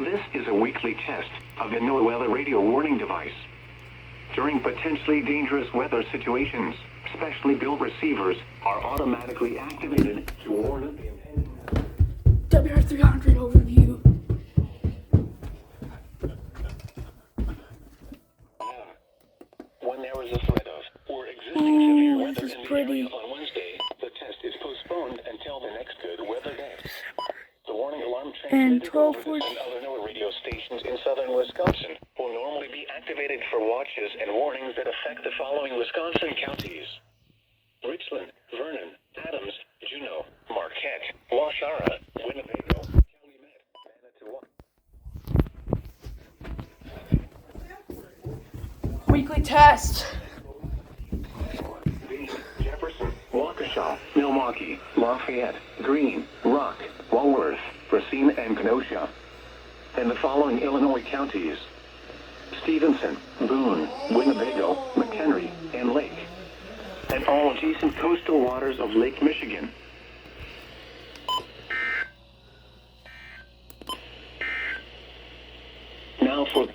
This is a weekly test of the NOAA weather radio warning device. During potentially dangerous weather situations, specially built receivers are automatically activated to warn of the impending WR300 overview. When there is a threat of or existing severe weather this is in the pretty. area on Wednesday, the test is postponed until the next good weather day. The warning alarm And transmitted over 12:40. and other NOAA radio stations in southern Wisconsin will normally be activated for watches and warnings that affect the following Wisconsin counties: Richland, Vernon, Adams, Juneau, Marquette, Waushara, Winnebago, Calumet, Manitowoc. Weekly test. Jefferson, Waukesha, Milwaukee, Lafayette, Greene, Rock, Walworth, Racine, and Kenosha. And the following Illinois counties: Stevenson, Boone, Winnebago, McHenry, and Lake. And all adjacent coastal waters of Lake Michigan. Now for the